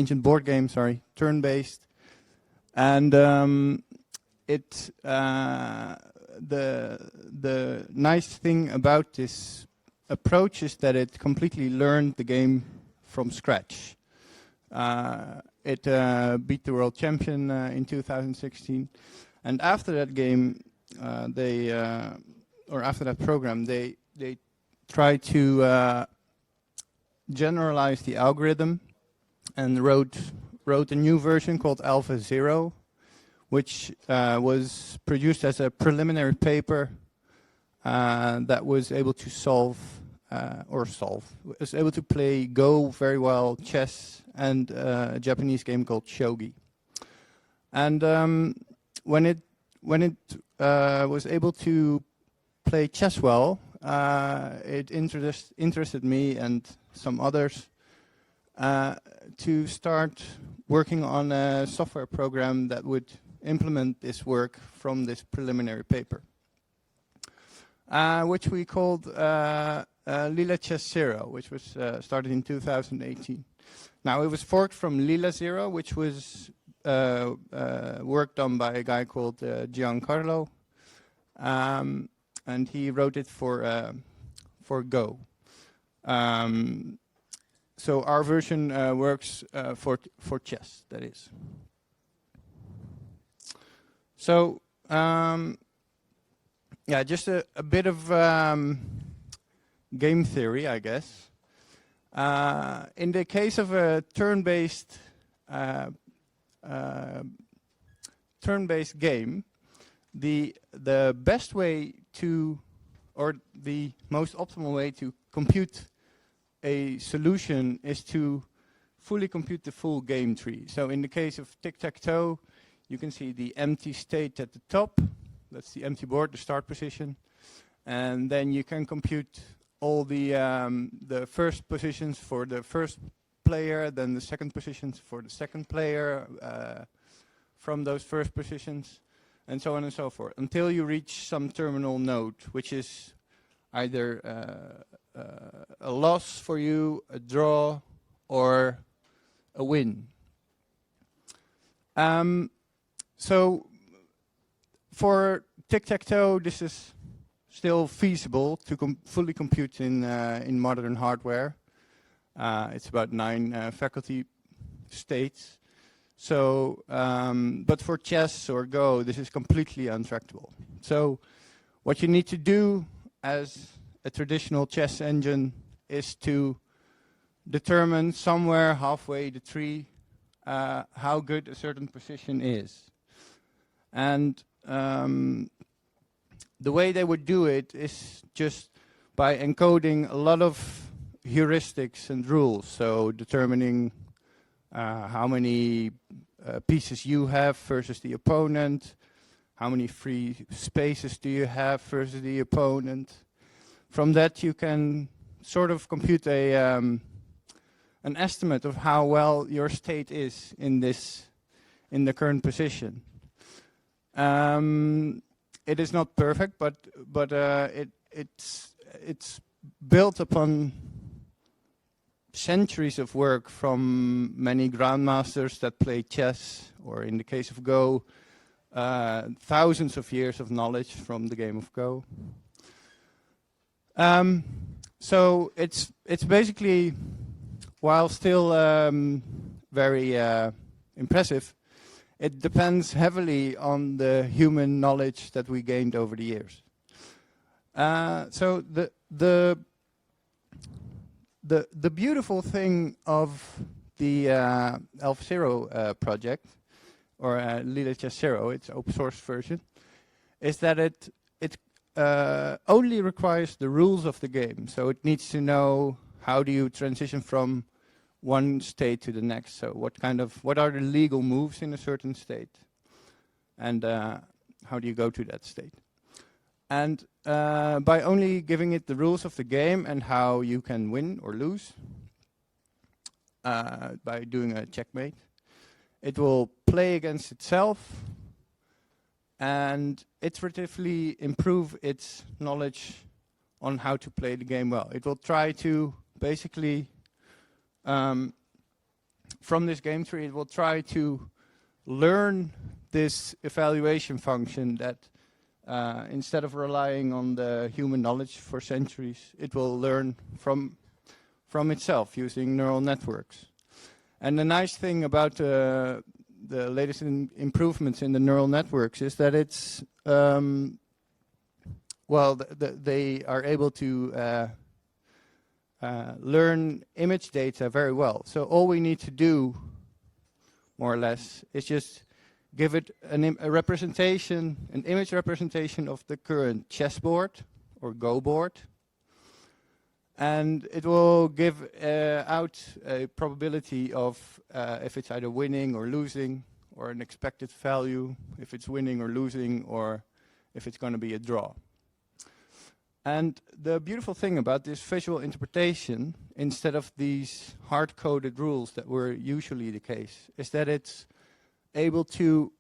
ancient board game, sorry, turn-based. And the nice thing about this approach is that it completely learned the game from scratch. It beat the world champion in 2016, and after that game, after that program, they tried to generalize the algorithm and wrote a new version called Alpha Zero, which was produced as a preliminary paper that was able to was able to play Go very well, chess, and a Japanese game called shogi. And when it was able to play chess well, it interested me and some others to start working on a software program that would implement this work from this preliminary paper, which we called Leela Chess Zero, which was started in 2018. Now, it was forked from Leela Zero, which was work done by a guy called Giancarlo, and he wrote it for Go. So our version works for chess, that is. So yeah, just a bit of game theory, I guess. In the case of a turn-based game, the best way to, or the most optimal way to compute a solution is to fully compute the full game tree. So in the case of tic-tac-toe, you can see the empty state at the top. That's the empty board, the start position. And then you can compute all the first positions for the first player, then the second positions for the second player from those first positions, and so on and so forth, until you reach some terminal node, which is either a loss for you, a draw, or a win. So for tic-tac-toe, this is still feasible to fully compute in modern hardware. It's about 9 faculty states. So, but for chess or Go, this is completely untractable. So what you need to do as a traditional chess engine is to determine somewhere halfway the tree how good a certain position is. And the way they would do it is just by encoding a lot of heuristics and rules. So determining how many pieces you have versus the opponent, how many free spaces do you have versus the opponent. From that you can sort of compute an estimate of how well your state is in the current position. It is not perfect, but it's built upon centuries of work from many grandmasters that play chess, or in the case of Go, thousands of years of knowledge from the game of Go. So it's basically, while still very impressive, it depends heavily on the human knowledge that we gained over the years. So the beautiful thing of the Alpha Zero project, or Leela Chess Zero, its open source version, is that it only requires the rules of the game. So it needs to know how do you transition from one state to the next. So what are the legal moves in a certain state, and how do you go to that state? And by only giving it the rules of the game and how you can win or lose by doing a checkmate, it will play against itself and iteratively improve its knowledge on how to play the game well. It will try to basically from this game tree, it will try to learn this evaluation function that instead of relying on the human knowledge for centuries, it will learn from itself using neural networks. And the nice thing about the latest improvements in the neural networks is that it's well, they are able to learn image data very well. So all we need to do, more or less, is just give it a representation, an image representation of the current chessboard or Go board, and it will give out a probability of if it's either winning or losing, or an expected value if it's winning or losing, or if it's going to be a draw. And the beautiful thing about this visual interpretation, instead of these hard-coded rules that were usually the case, is that it's able to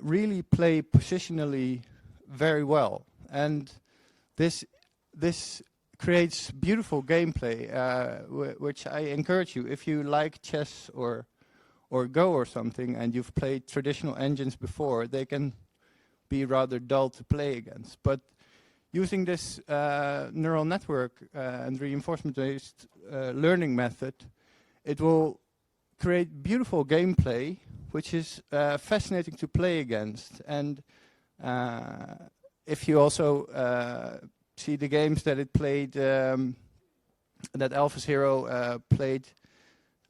really play positionally very well. And this creates beautiful gameplay, which I encourage you, if you like chess or Go or something, and you've played traditional engines before, they can be rather dull to play against. But using this neural network and reinforcement-based learning method, it will create beautiful gameplay, which is fascinating to play against. And if you also see the games that it played, that AlphaZero played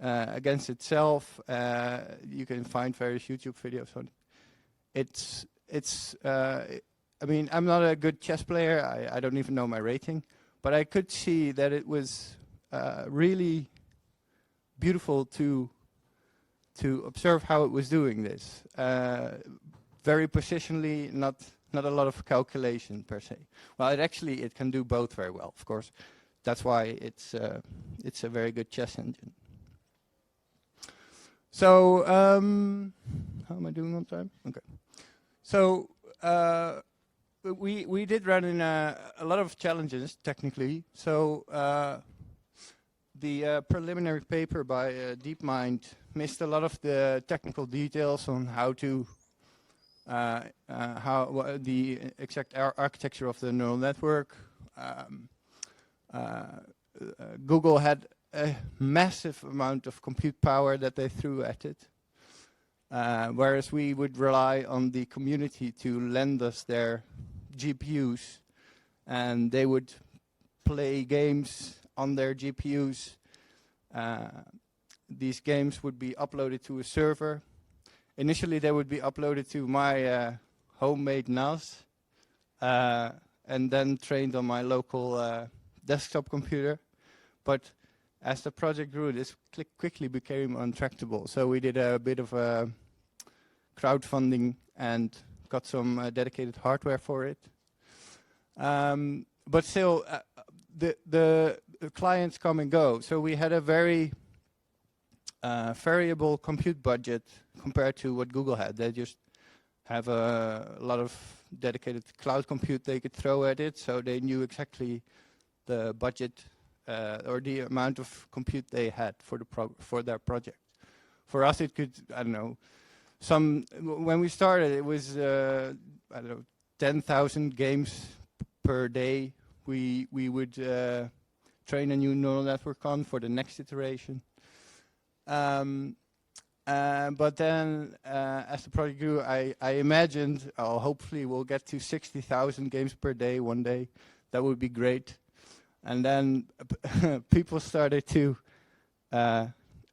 against itself, you can find various YouTube videos on it. I mean, I'm not a good chess player. I don't even know my rating, but I could see that it was really beautiful to observe how it was doing this. Very positionally, not a lot of calculation per se. Well, it can do both very well, of course. That's why it's a very good chess engine. So, how am I doing on time? Okay. So we did run in a lot of challenges technically. So the preliminary paper by DeepMind missed a lot of the technical details on how to the exact architecture of the neural network. Google had a massive amount of compute power that they threw at it. Whereas we would rely on the community to lend us their GPUs, and they would play games on their GPUs. These games would be uploaded to a server. Initially, they would be uploaded to my homemade NAS, and then trained on my local desktop computer. But as the project grew, this quickly became untractable. So we did a bit of crowdfunding and got some dedicated hardware for it. But still, the clients come and go. So we had a very variable compute budget compared to what Google had. They just have a lot of dedicated cloud compute they could throw at it, so they knew exactly the budget or the amount of compute they had for their project. For us, it could, I don't know, when we started, it was, I don't know, 10,000 games per day. We would train a new neural network on for the next iteration. But then, as the project grew, I imagined, hopefully we'll get to 60,000 games per day one day. That would be great. And then people started to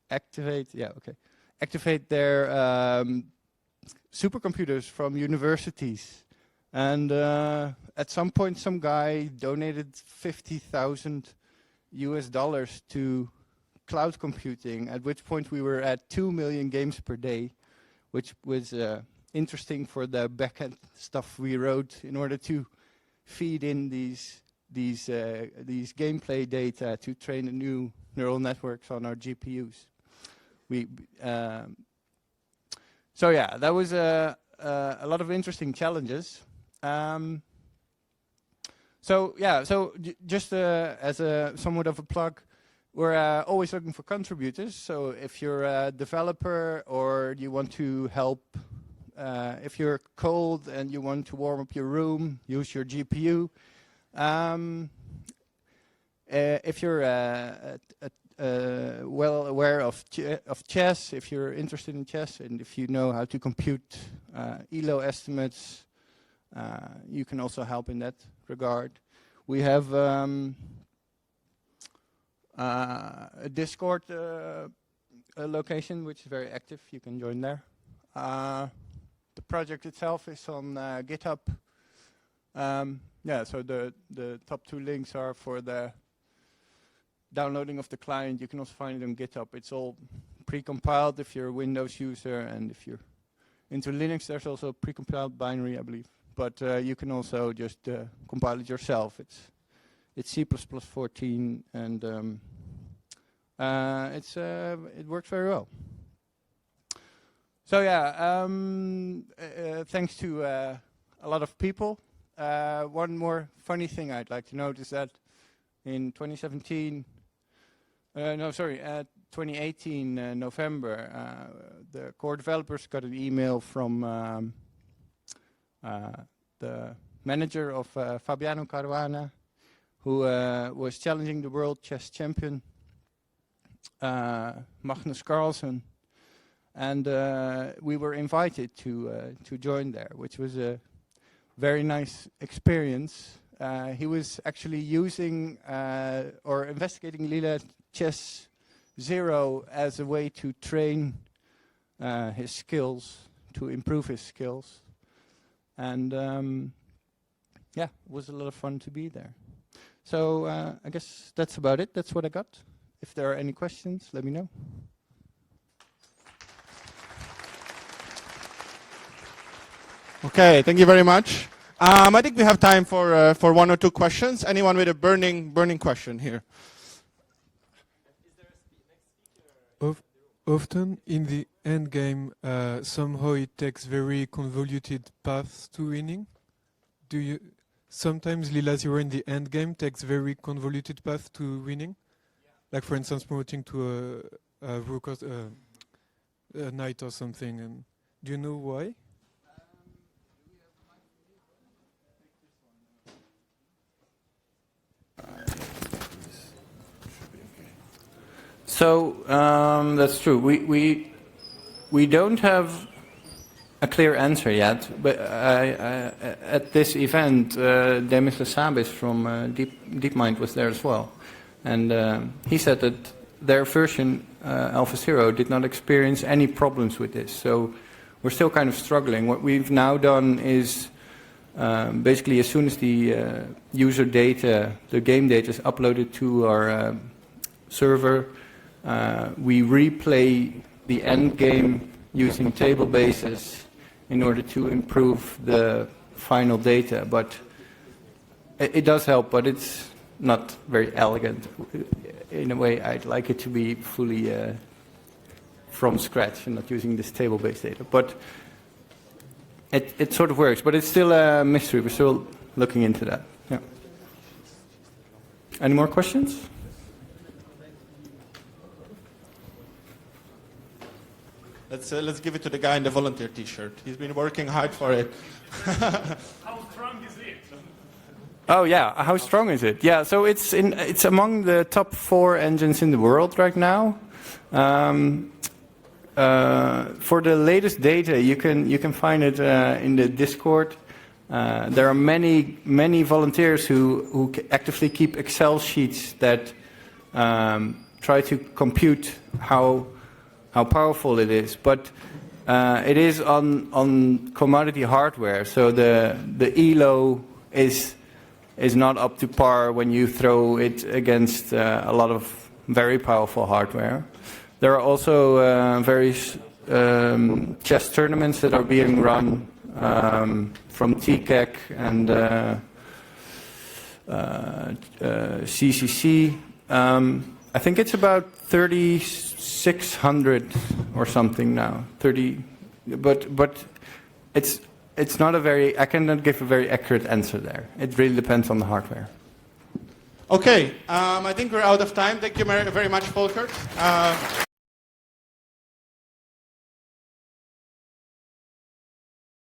activate their supercomputers from universities. And at some point, some guy donated $50,000 to cloud computing, at which point we were at 2 million games per day, which was interesting for the backend stuff we wrote in order to feed in these gameplay data to train the new neural networks on our GPUs. So yeah, that was a lot of interesting challenges. So yeah, so just as a somewhat of a plug, we're always looking for contributors. So if you're a developer or you want to help, if you're cold and you want to warm up your room, use your GPU. If you're well aware of chess, if you're interested in chess, and if you know how to compute ELO estimates, you can also help in that regard. We have a Discord location, which is very active. You can join there. The project itself is on GitHub. Yeah, so the top 2 links are for the downloading of the client. You can also find it on GitHub. It's all pre-compiled if you're a Windows user, and if you're into Linux, there's also a pre-compiled binary, I believe. But you can also just compile it yourself. It's C++ 14, and it works very well. So yeah, thanks to a lot of people. One more funny thing I'd like to note is that in 2018 November, the core developers got an email from the manager of Fabiano Caruana, who was challenging the world chess champion, Magnus Carlsen. And we were invited to join there, which was a very nice experience. He was actually using or investigating Leela Chess Zero as a way to train his skills, to improve his skills. And yeah, it was a lot of fun to be there. So I guess that's about it. That's what I got. If there are any questions, let me know. Okay, thank you very much. I think we have time for 1 or 2 questions. Anyone with a burning question here? Often in the end game, somehow it takes very convoluted paths to winning. Sometimes Leela Zero in the end game takes very convoluted paths to winning? Like for instance, promoting to a rook or a knight or something. And do you know why? So that's true. We don't have a clear answer yet, but at this event, Demis Lesabis from DeepMind was there as well, and he said that their version Alpha Zero did not experience any problems with this. So we're still kind of struggling. What we've now done is basically as soon as the user data, the game data, is uploaded to our server. We replay the end game using table bases in order to improve the final data, but it does help, but it's not very elegant. In a way, I'd like it to be fully from scratch and not using this table-based data, but it sort of works, but it's still a mystery. We're still looking into that. Yeah. Any more questions? Let's give it to the guy in the volunteer T-shirt. He's been working hard for it. How strong is it? Oh yeah, how strong is it? Yeah, so it's among the top 4 engines in the world right now. For the latest data, you can find it in the Discord. There are many volunteers who actively keep Excel sheets that try to compute how powerful it is, but it is on commodity hardware. So the ELO is not up to par when you throw it against a lot of very powerful hardware. There are also various chess tournaments that are being run from TCAC and CCC. I think it's about 3,600 or something now. But it's not a very. I cannot give a very accurate answer there. It really depends on the hardware. Okay, I think we're out of time. Thank you very much, Volker.